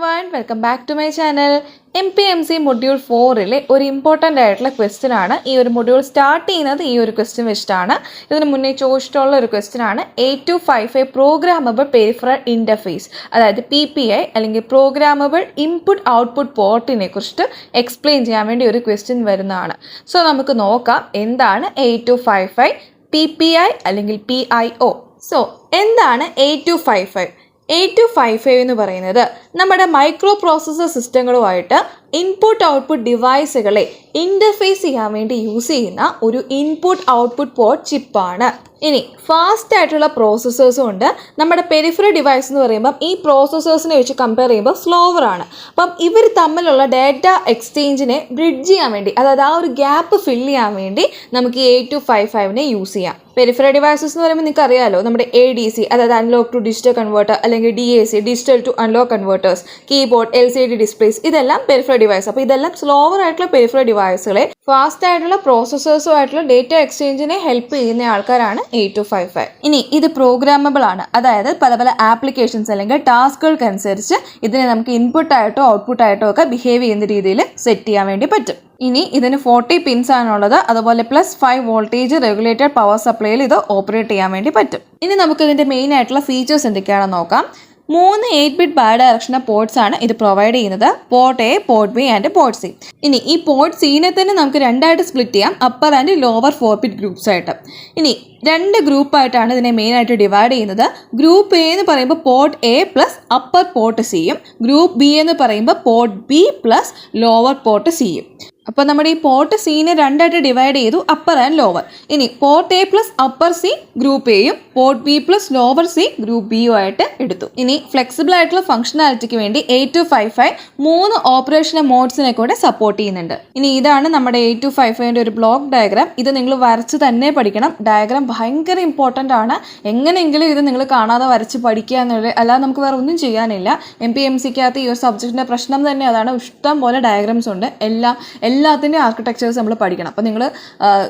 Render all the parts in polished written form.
everyone, welcome back to my channel. MPMC Module 4-ലെ ഒരു important ആയിട്ടുള്ള question ആണ്. ഈ ഒരു മൊഡ്യൂൾ സ്റ്റാർട്ട് ചെയ്യുന്നത് ഈ ഒരു ക്വസ്റ്റ്യൻ വെച്ചിട്ടാണ്. ഇതിന് മുന്നേ ചോദിച്ചിട്ടുള്ള ഒരു ക്വസ്റ്റ്യൻ ആണ്. 8255 പ്രോഗ്രാമബിൾ പെരിഫറൽ ഇൻ്റർഫേസ്, അതായത് PPI അല്ലെങ്കിൽ പ്രോഗ്രാമബിൾ ഇൻപുട്ട് ഔട്ട്പുട്ട് പോർട്ടിനെ കുറിച്ചിട്ട് എക്സ്പ്ലെയിൻ ചെയ്യാൻ വേണ്ടി ഒരു ക്വസ്റ്റ്യൻ വരുന്നതാണ്. സോ നമുക്ക് നോക്കാം എന്താണ് 8255 PPI അല്ലെങ്കിൽ PIO. സോ എന്താണ് 8255? 8255 എന്ന് പറയുന്നത് നമ്മുടെ മൈക്രോ പ്രോസസ്സർ സിസ്റ്റങ്ങളുമായിട്ട് ഇൻപുട്ട് ഔട്ട്പുട്ട് ഡിവൈസുകളെ ഇൻ്റർഫേസ് ചെയ്യാൻ വേണ്ടി യൂസ് ചെയ്യുന്ന ഒരു ഇൻപുട്ട് ഔട്ട്പുട്ട് പോർട്ട് ചിപ്പാണ്. ഇനി ഫാസ്റ്റ് ആയിട്ടുള്ള പ്രോസസ്സേഴ്സും ഉണ്ട്. നമ്മുടെ പെരിഫറൽ ഡിവൈസ് എന്ന് പറയുമ്പം ഈ പ്രോസസ്സേഴ്സിനെ വെച്ച് കമ്പയർ ചെയ്യുമ്പോൾ സ്ലോവർ ആണ്. അപ്പം ഇവർ തമ്മിലുള്ള ഡാറ്റ എക്സ്ചേഞ്ചിനെ ബ്രിഡ്ജ് ചെയ്യാൻ വേണ്ടി, അതായത് ആ ഒരു ഗ്യാപ്പ് ഫില്ല് ചെയ്യാൻ വേണ്ടി നമുക്ക് 8255 യൂസ് ചെയ്യാം. പെരിഫറൽ ഡിവൈസസ് എന്ന് പറയുമ്പോൾ നിങ്ങൾക്ക് അറിയാമല്ലോ, നമ്മുടെ ADC, അതായത് അൺലോക്ക് ടു ഡിജിറ്റൽ കൺവേർട്ടർ, അല്ലെങ്കിൽ DAC, digital to analog converters, keyboard, LCD displays, ഇതെല്ലാം പെരിഫറൽ ഡിവൈസ്. അപ്പോൾ ഇതെല്ലാം സ്ലോവർ ആയിട്ടുള്ള പെരിഫറൽ ഡിവൈസുകളെ ഫാസ്റ്റ് ആയിട്ടുള്ള പ്രോസസ്സേഴ്സുമായിട്ടുള്ള ഡേറ്റ എക്സ്ചേഞ്ചിനെ ഹെൽപ്പ് ചെയ്യുന്ന ആൾക്കാരാണ് 8255. ഇനി ഇത് പ്രോഗ്രാമബിൾ ആണ്, അതായത് പല പല ആപ്ലിക്കേഷൻസ് അല്ലെങ്കിൽ ടാസ്കുകൾക്കനുസരിച്ച് ഇതിനെ നമുക്ക് ഇൻപുട്ടായിട്ടോ ഔട്ട്പുട്ടായിട്ടോ ഒക്കെ ബിഹേവ് ചെയ്യുന്ന രീതിയിൽ സെറ്റ് ചെയ്യാൻ വേണ്ടി പറ്റും. ഇനി ഇതിന് 40 പിൻസ് ആണുള്ളത്. അതുപോലെ +5 വോൾട്ടേജ് റെഗുലേറ്റഡ് പവർ സപ്ലൈയിൽ ഇത് ഓപ്പറേറ്റ് ചെയ്യാൻ വേണ്ടി പറ്റും. ഇനി നമുക്ക് ഇതിൻ്റെ മെയിൻ ആയിട്ടുള്ള ഫീച്ചേഴ്സ് എന്തൊക്കെയാണെന്ന് നോക്കാം. 3 8-bit ബൈഡയറക്ഷണൽ പോർട്സ് ആണ് ഇത് പ്രൊവൈഡ് ചെയ്യുന്നത്. Port A, port B and port C. ഇനി ഈ പോർട്ട് Cനെ തന്നെ നമുക്ക് രണ്ടായിട്ട് സ്പ്ലിറ്റ് ചെയ്യാം, upper and lower 4-bit groups ആയിട്ട്. ഇനി 2 ഗ്രൂപ്പായിട്ടാണ് ഇതിനെ മെയിനായിട്ട് ഡിവൈഡ് ചെയ്യുന്നത്. ഗ്രൂപ്പ് A എന്ന് പറയുമ്പോൾ port A plus upper port Cയും, ഗ്രൂപ്പ് B എന്ന് പറയുമ്പോൾ port B plus lower port Cയും. അപ്പോൾ നമ്മുടെ ഈ പോർട്ട് Cനെ രണ്ടായിട്ട് ഡിവൈഡ് ചെയ്തു, അപ്പർ ആൻഡ് ലോവർ. ഇനി port A plus upper C group Aയും, port B plus lower C group Bയും ആയിട്ട് എടുത്തു. ഇനി ഫ്ലെക്സിബിൾ ആയിട്ടുള്ള ഫംഗ്ഷനാലിറ്റിക്ക് വേണ്ടി 8255 3 ഓപ്പറേഷണൽ മോഡ്സിനെ കൂടെ സപ്പോർട്ട് ചെയ്യുന്നുണ്ട്. ഇനി ഇതാണ് നമ്മുടെ 8255ൻ്റെ ഒരു ബ്ലോക്ക് ഡയഗ്രാം. ഇത് നിങ്ങൾ വരച്ച് തന്നെ പഠിക്കണം. ഡയഗ്രാം ഭയങ്കര ഇമ്പോർട്ടൻ്റ് ആണ്. എങ്ങനെയെങ്കിലും ഇത് നിങ്ങൾ കാണാതെ വരച്ച് പഠിക്കുക എന്നുള്ളത്, അല്ലാതെ നമുക്ക് വേറെ ഒന്നും ചെയ്യാനില്ല. MPMCക്കകത്ത് ഈ ഒരു സബ്ജക്റ്റിൻ്റെ പ്രശ്നം തന്നെ അതാണ്. ഇഷ്ടം പോലെ ഡയഗ്രാംസ് ഉണ്ട്. എല്ലാത്തിൻ്റെയും ആർക്കിടെക്ചേഴ്സ് നമ്മൾ പഠിക്കണം. അപ്പോൾ നിങ്ങൾ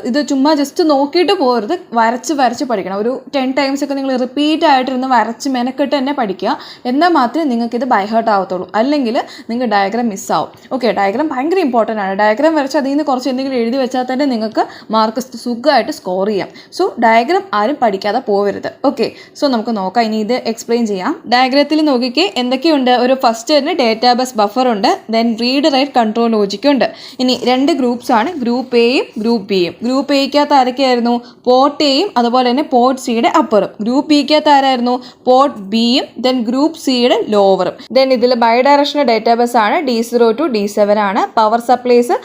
ഇത് ചുമ്മാ ജസ്റ്റ് നോക്കിയിട്ട് പോകരുത്, വരച്ച് പഠിക്കണം. ഒരു 10 ടൈംസ് ഒക്കെ നിങ്ങൾ റിപ്പീറ്റ് ആയിട്ടിരുന്ന് വരച്ച് മെനക്കെട്ട് തന്നെ പഠിക്കുക. എന്നാൽ മാത്രമേ നിങ്ങൾക്കിത് ബൈഹേർട്ട് ആവത്തുള്ളൂ, അല്ലെങ്കിൽ നിങ്ങൾക്ക് ഡയഗ്രാം മിസ്സാവും. ഓക്കെ, ഡയഗ്രാം ഭയങ്കര ഇമ്പോർട്ടൻ്റ് ആണ്. ഡയഗ്രാം വരച്ച് അതിൽ നിന്ന് കുറച്ച് എന്തെങ്കിലും എഴുതി വെച്ചാൽ തന്നെ നിങ്ങൾക്ക് മാർക്ക് സുഖമായിട്ട് സ്കോർ ചെയ്യാം. സോ ഡയഗ്രാം ആരും പഠിക്കാതെ പോകരുത്. ഓക്കെ, സോ നമുക്ക് നോക്കാം. ഇനി ഇത് എക്സ്പ്ലെയിൻ ചെയ്യാം. ഡയഗ്രത്തിൽ നോക്കിക്കേ എന്തൊക്കെയുണ്ട്. ഒരു ഫസ്റ്റ് തന്നെ ഡേറ്റാബേസ് ബഫർ ഉണ്ട്, then read write control logic ഉണ്ട്. ഇനി 2 ഗ്രൂപ്പ്സ് ആണ്, ഗ്രൂപ്പ് Aയും ഗ്രൂപ്പ് Bയും. ഗ്രൂപ്പ് Aക്കകത്ത് ആരൊക്കെയായിരുന്നു? പോർട്ട് Aയും അതുപോലെ തന്നെ പോർട്ട് Cയുടെ അപ്പറും. ഗ്രൂപ്പ് Bക്കകത്ത് ആരായിരുന്നു? പോർട്ട് Bയും ദെൻ ഗ്രൂപ്പ് Cയുടെ ലോവറും. ദെൻ ഇതിൽ ബൈഡയറക്ഷണൽ ഡേറ്റാബേസ് ആണ്, D0 to D7 ആണ്. പവർ സപ്ലൈസ്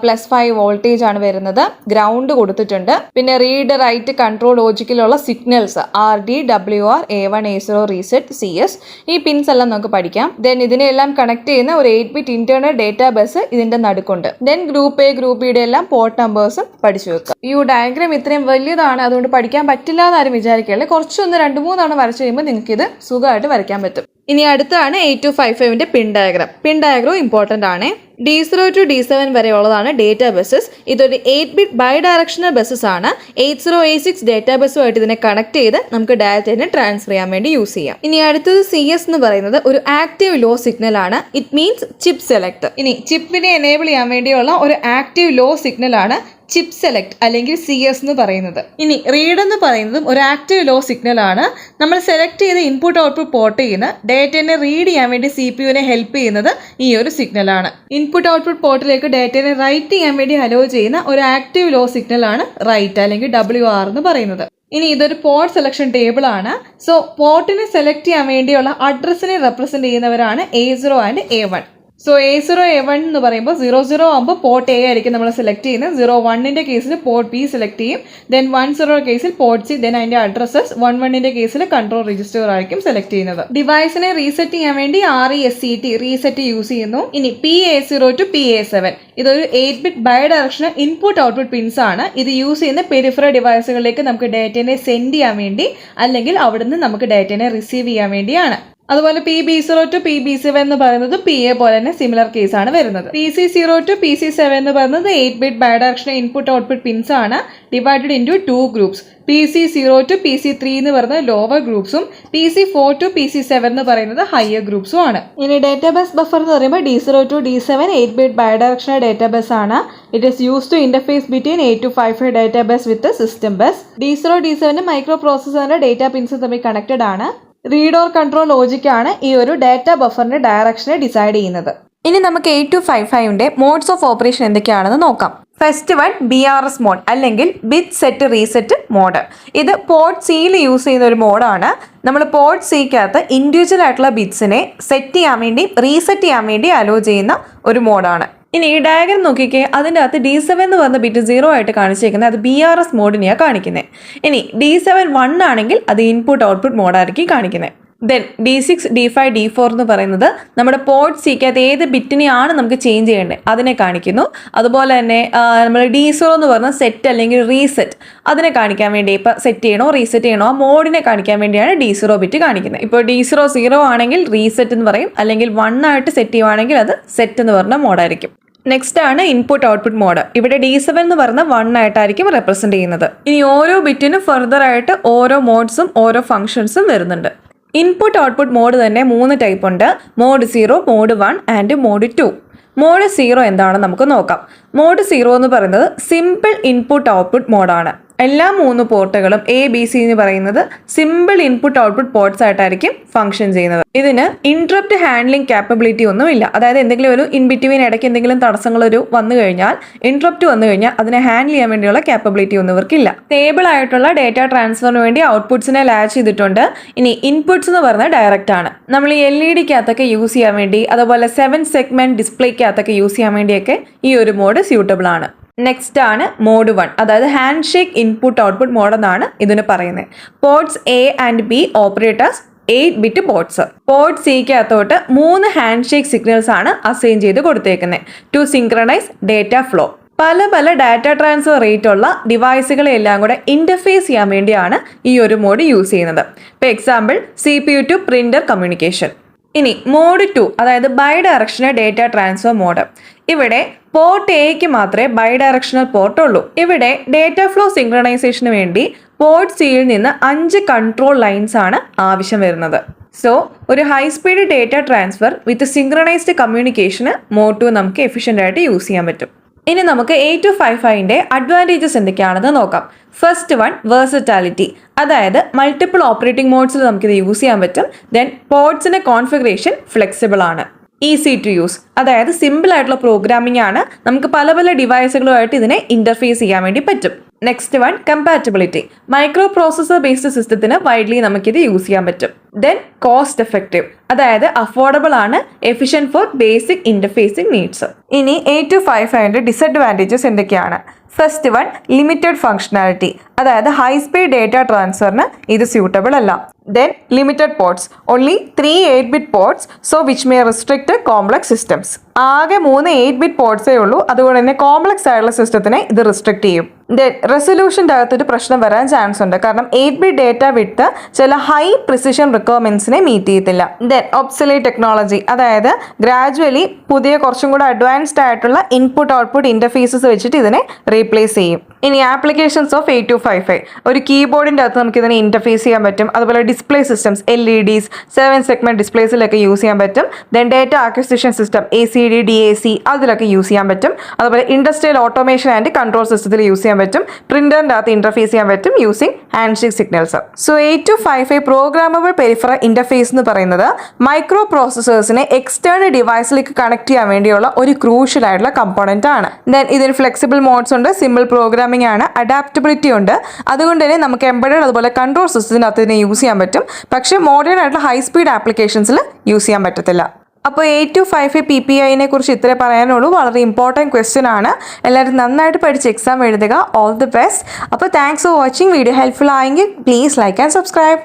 +5 വോൾട്ടേജ് ആണ് വരുന്നത്. ഗ്രൗണ്ട് കൊടുത്തിട്ടുണ്ട്. പിന്നെ റീഡ് റൈറ്റ് കൺട്രോൾ ലോജിക്കിലുള്ള signals RD, WR, A1, A0, reset, CS, ഈ പിൻസ് എല്ലാം നമുക്ക് പഠിക്കാം. ദെൻ ഇതിനെല്ലാം കണക്ട് ചെയ്യുന്ന ഒരു 8-bit ഇന്റേണൽ ഡേറ്റാബേസ് ഇതിന്റെ നടുക്കുണ്ട്. ദെൻ ഗ്രൂപ്പ് A, ഗ്രൂപ്പ് Bയുടെ എല്ലാം പോർട്ട് നമ്പേഴ്സും പഠിച്ചു വെക്കുക. ഈ ഡയഗ്രാം ഇത്രയും വലിയതാണ്, അതുകൊണ്ട് പഠിക്കാൻ പറ്റില്ല എന്നാരും വിചാരിക്കല്ലേ. കുറച്ചൊന്ന് 2-3 തവണ വരച്ചു കഴിയുമ്പോൾ നിങ്ങൾക്ക് ഇത് സുഖമായിട്ട് വരയ്ക്കാൻ പറ്റും. ഇനി അടുത്താണ് 8255ൻ്റെ പിൻ ഡയഗ്രാം. പിൻ ഡയഗ്രാം ഇമ്പോർട്ടൻ്റ് ആണ്. D0 to D7 വരെയുള്ളതാണ് databases. ഇതൊരു 8-bit ബൈഡയറക്ഷണൽ ബസ്സസ് ആണ്. 8086 ഡേറ്റാബേസുമായിട്ട് ഇതിനെ കണക്ട് ചെയ്ത് നമുക്ക് ഡാറ്റയെ ട്രാൻസ്ഫർ ചെയ്യാൻ വേണ്ടി യൂസ് ചെയ്യാം. ഇനി അടുത്തത് CS എന്ന് പറയുന്നത് ഒരു ആക്റ്റീവ് ലോ സിഗ്നൽ ആണ്. It means chip select. ഇനി ചിപ്പിനെ എനേബിൾ ചെയ്യാൻ വേണ്ടിയുള്ള ഒരു ആക്റ്റീവ് ലോ സിഗ്നൽ ആണ് ചിപ്പ് സെലക്ട് അല്ലെങ്കിൽ CS എന്ന് പറയുന്നത്. ഇനി റീഡ് എന്ന് പറയുന്നതും ഒരു ആക്റ്റീവ് ലോ സിഗ്നൽ ആണ്. നമ്മൾ സെലക്ട് ചെയ്ത് ഇൻപുട്ട് ഔട്ട്പുട്ട് പോർട്ട് ചെയ്യുന്ന ഡേറ്റയെ റീഡ് ചെയ്യാൻ വേണ്ടി CPUവിനെ ഹെൽപ്പ് ചെയ്യുന്നത് ഈ ഒരു സിഗ്നലാണ്. ഇൻപുട്ട് ഔട്ട്പുട്ട് പോർട്ടിലേക്ക് ഡേറ്റയെ റൈറ്റ് ചെയ്യാൻ വേണ്ടി അലോ ചെയ്യുന്ന ഒരു ആക്റ്റീവ് ലോ സിഗ്നൽ ആണ് റൈറ്റ് അല്ലെങ്കിൽ WR എന്ന് പറയുന്നത്. ഇനി ഇതൊരു പോർട്ട് സെലക്ഷൻ ടേബിൾ ആണ്. സോ പോർട്ടിനെ സെലക്ട് ചെയ്യാൻ വേണ്ടിയുള്ള അഡ്രസ്സിനെ റെപ്രസെന്റ് ചെയ്യുന്നവരാണ് A0 and A1. So A0 A1 എന്ന് പറയുമ്പോൾ 00 ആകുമ്പോൾ പോർട്ട് A ആയിരിക്കും നമ്മൾ സെലക്ട് ചെയ്യുന്നത്. 01ൻ്റെ കേസിൽ പോർട്ട് B സെലക്ട് ചെയ്യും. ദെൻ 10 കേസിൽ പോർട്ട് C, ദെൻ അതിൻ്റെ അഡ്രസ്സസ്. 11ൻ്റെ കേസിൽ കൺട്രോൾ രജിസ്റ്റർ ആയിരിക്കും സെലക്ട് ചെയ്യുന്നത്. ഡിവൈസിനെ റീസെറ്റ് ചെയ്യാൻ വേണ്ടി RESET റീസെറ്റ് യൂസ് ചെയ്യുന്നു. ഇനി PA0 to PA7 ഇതൊരു 8-bit bidirectional input output pins ആണ്. ഇത് യൂസ് ചെയ്യുന്ന പെരിഫറൽ ഡിവൈസുകളിലേക്ക് നമുക്ക് ഡേറ്റയെ സെൻഡ് ചെയ്യാൻ വേണ്ടി, അല്ലെങ്കിൽ അവിടുന്ന് നമുക്ക് ഡേറ്റയെ റിസീവ് ചെയ്യാൻ വേണ്ടിയാണ്. അതുപോലെ PB0 to PB7 എന്ന് പറയുന്നത് PA പോലെ തന്നെ സിമിലർ കേസ് ആണ് വരുന്നത്. PC0 to PC7 എന്ന് പറയുന്നത് 8-bit bidirectional input output pins ആണ് divided into 2 groups. PC0 to PC3 എന്ന് പറയുന്നത് ലോവർ ഗ്രൂപ്പ്സും PC4 to PC7 എന്ന് പറയുന്നത് ഹയർ ഗ്രൂപ്പ്സും ആണ്. ഇനി ഡേറ്റാബേസ് ബഫർ എന്ന് പറയുമ്പോൾ D0 to D7 8-bit bidirectional database ആണ്. It is use to interface between 8255 database with system bus. D0 D7 micro പ്രോസസറിന്റെ ഡേറ്റാ പിൻസ് തമ്മിൽ കണക്റ്റഡ് ആണ്. റീഡ് ഓർ കൺട്രോൾ ലോജിക് ആണ് ഈ ഒരു ഡാറ്റ ബഫറിന്റെ ഡയറക്ഷനെ ഡിസൈഡ് ചെയ്യുന്നത്. ഇനി നമുക്ക് 8255ന്റെ മോഡ്സ് ഓഫ് ഓപ്പറേഷൻ എന്തൊക്കെയാണെന്ന് നോക്കാം. ഫസ്റ്റ് വൺ BRS മോഡ് അല്ലെങ്കിൽ ബിറ്റ് സെറ്റ് റീസെറ്റ് മോഡ്. ഇത് പോർട്ട് സിയിൽ യൂസ് ചെയ്യുന്ന ഒരു മോഡാണ്. നമ്മൾ പോർട്ട് സിക്കകത്ത് ഇൻഡിവിജ്വൽ ആയിട്ടുള്ള ബിറ്റ്സിനെ സെറ്റ് ചെയ്യാൻ വേണ്ടി റീസെറ്റ് ചെയ്യാൻ വേണ്ടി അലോ ചെയ്യുന്ന ഒരു മോഡാണ്. ഇനി ഈ ഡയഗ്രം നോക്കിക്കേ, അതിൻ്റെ അകത്ത് D7 എന്ന് പറഞ്ഞ ബിറ്റ് 0 ആയിട്ട് കാണിച്ചേക്കുന്നത് അത് BRS മോഡിനെയാണ് കാണിക്കുന്നത്. ഇനി D7 1 ആണെങ്കിൽ അത് ഇൻപുട്ട് ഔട്ട്പുട്ട് മോഡായിരിക്കും കാണിക്കുന്നത്. ദെൻ D6 D5 D4 എന്ന് പറയുന്നത് നമ്മുടെ പോർട്ട് സിക്കകത്ത് ഏത് ബിറ്റിനെയാണ് നമുക്ക് ചേഞ്ച് ചെയ്യേണ്ടത് അതിനെ കാണിക്കുന്നു. അതുപോലെ തന്നെ നമ്മൾ D0 എന്ന് പറഞ്ഞ സെറ്റ് അല്ലെങ്കിൽ റീസെറ്റ് അതിനെ കാണിക്കാൻ വേണ്ടി ഇപ്പോൾ സെറ്റ് ചെയ്യണോ റീസെറ്റ് ചെയ്യണോ ആ മോഡിനെ കാണിക്കാൻ വേണ്ടിയാണ് D0 ബിറ്റ് കാണിക്കുന്നത്. ഇപ്പോൾ D0 0 ആണെങ്കിൽ റീസെറ്റ് എന്ന് പറയും, അല്ലെങ്കിൽ 1 ആയിട്ട് സെറ്റ് ചെയ്യുവാണെങ്കിൽ അത് സെറ്റ് എന്ന് പറഞ്ഞ മോഡായിരിക്കും. നെക്സ്റ്റ് ആണ് ഇൻപുട്ട് ഔട്ട്പുട്ട് മോഡ്. ഇവിടെ D7 എന്ന് പറഞ്ഞ 1 ആയിട്ടായിരിക്കും റെപ്രസെന്റ് ചെയ്യുന്നത്. ഇനി ഓരോ ബിറ്റിനും ഫർദർ ആയിട്ട് ഓരോ മോഡ്സും ഓരോ ഫംഗ്ഷൻസും വരുന്നുണ്ട്. ഇൻപുട്ട് ഔട്ട്പുട്ട് മോഡ് തന്നെ 3 ടൈപ്പ് ഉണ്ട്. Mode 0, mode 1 and mode 2. Mode 0 എന്താണെന്ന് നമുക്ക് നോക്കാം. മോഡ് 0 എന്ന് പറയുന്നത് സിമ്പിൾ ഇൻപുട്ട് ഔട്ട്പുട്ട് മോഡാണ്. എല്ലാ 3 പോർട്ടുകളും ABC എന്ന് പറയുന്നത് സിമ്പിൾ ഇൻപുട്ട് ഔട്ട്പുട്ട് പോർട്ട്സ് ആയിട്ടായിരിക്കും ഫംഗ്ഷൻ ചെയ്യുന്നത്. ഇതിന് ഇൻട്രപ്റ്റ് ഹാൻഡ്ലിംഗ് കാപ്പബിലിറ്റി ഒന്നുമില്ല. അതായത് എന്തെങ്കിലും ഒരു ഇൻ ബിറ്റ്വീൻ ഇടയ്ക്ക് എന്തെങ്കിലും തടസ്സങ്ങൾ വന്നു കഴിഞ്ഞാൽ, ഇൻട്രപ്റ്റ് വന്നു കഴിഞ്ഞാൽ അതിനെ ഹാൻഡിൽ ചെയ്യാൻ വേണ്ടിയുള്ള കാപ്പബിലിറ്റി ഒന്നും ഇവർക്കില്ല. സ്റ്റേബിൾ ആയിട്ടുള്ള ഡേറ്റ ട്രാൻസ്ഫറിന് വേണ്ടി ഔട്ട്പുട്ട്സിനെ ലാച്ച് ചെയ്തിട്ടുണ്ട്. ഇനി ഇൻപുട്ട്സ് എന്ന് പറയുന്നത് ഡയറക്റ്റ് ആണ്. നമ്മൾ ഈ LED-ക്കകത്തൊക്കെ യൂസ് ചെയ്യാൻ വേണ്ടി, അതുപോലെ 7 സെഗ്മെന്റ് ഡിസ്പ്ലേക്കകത്തൊക്കെ യൂസ് ചെയ്യാൻ വേണ്ടിയൊക്കെ ഈ ഒരു മോഡ് സ്യൂട്ടബിൾ ആണ്. നെക്സ്റ്റ് ആണ് മോഡ് 1, അതായത് handshake input output mode എന്നാണ് ഇതിന് പറയുന്നത്. Ports A and B operators 8-bit ports. Port സിക്കകത്തോട്ട് 3 ഹാൻഡ് ഷേക്ക് സിഗ്നൽസ് ആണ് അസൈൻ ചെയ്ത് കൊടുത്തേക്കുന്നത് ടു സിങ്ക്രണൈസ് ഡേറ്റ ഫ്ലോ. പല ഡാറ്റ ട്രാൻസ്ഫർ റേറ്റ് ഉള്ള ഡിവൈസുകളെല്ലാം കൂടെ ഇന്റർഫേസ് ചെയ്യാൻ വേണ്ടിയാണ് ഈ ഒരു മോഡ് യൂസ് ചെയ്യുന്നത്. ഇപ്പോൾ example CPU to printer communication. ഇനി മോഡ് 2, അതായത് bidirectional data transfer mode. ഇവിടെ പോർട്ട് എക്ക് മാത്രമേ ബൈ ഡയറക്ഷണൽ പോർട്ട് ഉള്ളൂ. ഇവിടെ ഡേറ്റ ഫ്ലോ സിങ്ക്രണൈസേഷന് വേണ്ടി പോർട്ട് സിയിൽ നിന്ന് 5 കൺട്രോൾ ലൈൻസ് ആണ് ആവശ്യം വരുന്നത്. സോ ഒരു high speed data transfer with synchronized കമ്മ്യൂണിക്കേഷന് മോഡ് 2 നമുക്ക് എഫിഷ്യൻ്റ് ആയിട്ട് യൂസ് ചെയ്യാൻ പറ്റും. ഇനി നമുക്ക് 8255ന്റെ അഡ്വാൻറ്റേജസ് എന്തൊക്കെയാണെന്ന് നോക്കാം. First one, versatility. അതായത് മൾട്ടിപ്പിൾ ഓപ്പറേറ്റിംഗ് മോഡ്സിൽ നമുക്കിത് യൂസ് ചെയ്യാൻ പറ്റും. ദെൻ പോർട്സിന്റെ കോൺഫിഗറേഷൻ ഫ്ലെക്സിബിൾ ആണ്. ഈസി ടു യൂസ്, അതായത് സിമ്പിൾ ആയിട്ടുള്ള പ്രോഗ്രാമിംഗ് ആണ്. നമുക്ക് പല ഡിവൈസുകളുമായിട്ട് ഇതിനെ ഇന്റർഫേസ് ചെയ്യാൻ വേണ്ടി പറ്റും. Next one, compatibility. Microprocessor based സിസ്റ്റത്തിന് വൈഡ്ലി നമുക്കിത് യൂസ് ചെയ്യാൻ പറ്റും. ദെൻ കോസ്റ്റ് എഫക്റ്റീവ്, അതായത് അഫോർഡബിൾ ആണ്, efficient for basic interfacing needs. ഇനി 8255ന്റെ ഡിസഡ്വാൻറ്റേജസ് എന്തൊക്കെയാണ്? First one, limited functionality. അതായത് ഹൈ സ്പീഡ് ഡേറ്റ ട്രാൻസ്ഫറിന് ഇത് സ്യൂട്ടബിൾ അല്ല. Then limited ports, only 3 8-bit ports, so which may restrict complex systems. ആകെ 3 8-bit പോർട്സേ ഉള്ളൂ, അതുകൊണ്ട് തന്നെ കോംപ്ലക്സ് ആയിട്ടുള്ള സിസ്റ്റത്തിനെ ഇത് റിസ്ട്രിക്ട് ചെയ്യും. ദെൻ റെസൊല്യൂഷൻ്റെ അകത്തൊരു പ്രശ്നം വരാൻ ചാൻസ് ഉണ്ട്, കാരണം 8-bit ഡേറ്റ വിട്ട് ചില ഹൈ പ്രിസിഷൻ റിക്വയർമെന്റ്സിനെ മീറ്റ് ചെയ്യത്തില്ല. ദെൻ ഒബ്സൊലീറ്റ് ടെക്നോളജി, അതായത് ഗ്രാജുവലി പുതിയ കുറച്ചും കൂടെ അഡ്വാൻസ്ഡ് ആയിട്ടുള്ള ഇൻപുട്ട് ഔട്ട്പുട്ട് ഇന്റർഫേസസ് വെച്ചിട്ട് ഇതിനെ റീപ്ലേസ് ചെയ്യും. ഇനി ആപ്ലിക്കേഷൻസ് ഓഫ് 8255, ഒരു കീബോർഡിൻ്റെ അകത്ത് നമുക്ക് ഇതിനെ ഇന്റർഫേസ് ചെയ്യാൻ പറ്റും. അതുപോലെ ഡിസ്പ്ലേ സിസ്റ്റംസ്, LEDs, 7 സെഗ്മെന്റ് ഡിസ്പ്ലേസിലൊക്കെ യൂസ് ചെയ്യാൻ പറ്റും. Then data acquisition system ACD DAC അതിലൊക്കെ യൂസ് ചെയ്യാൻ പറ്റും. അതുപോലെ ഇൻഡസ്ട്രിയൽ ഓട്ടോമേഷൻ ആൻഡ് കൺട്രോൾ സിസ്റ്റത്തിൽ യൂസ് ചെയ്യാൻ പറ്റും. പ്രിന്ററിൻ്റെ അകത്ത് ഇന്റർഫേസ് ചെയ്യാൻ പറ്റും using handshake signals. So 8255 programmable peripheral interface എന്ന് പറയുന്നത് മൈക്രോ പ്രോസസേഴ്സിനെ എക്സ്റ്റേണൽ ഡിവൈസിലേക്ക് കണക്ട് ചെയ്യാൻ വേണ്ടിയുള്ള ഒരു ക്രൂഷ്യൽ ആയിട്ടുള്ള കമ്പോണന്റ് ആണ്. ദെൻ ഇതിന് ഫ്ലെക്സിബിൾ മോഡ്സ് ഉണ്ട്, സിമ്പിൾ പ്രോഗ്രാമിംഗ് ആണ്, അഡാപ്റ്റബിലിറ്റി ഉണ്ട്. അതുകൊണ്ട് തന്നെ നമുക്ക് എംബഡഡ് അതുപോലെ കൺട്രോൾ സിസ്റ്റത്തിനകത്ത് ഇതിനെ യൂസ് ചെയ്യാൻ പറ്റും. പക്ഷേ മോഡേൺ ആയിട്ടുള്ള ഹൈ സ്പീഡ് ആപ്ലിക്കേഷൻസിൽ യൂസ് ചെയ്യാൻ പറ്റത്തില്ല. അപ്പോൾ 8255 PPIനെ കുറിച്ച് ഇത്രേ പറയാനുള്ളൂ. വളരെ ഇമ്പോർട്ടൻറ്റ് ക്വസ്റ്റ്യൻ ആണ്. എല്ലാവരും നന്നായിട്ട് പഠിച്ച് എക്സാം എഴുതുക. All the best. അപ്പോൾ thanks for watching. Video helpful ആയെങ്കിൽ പ്ലീസ് ലൈക്ക് ആൻഡ് സബ്സ്ക്രൈബ്.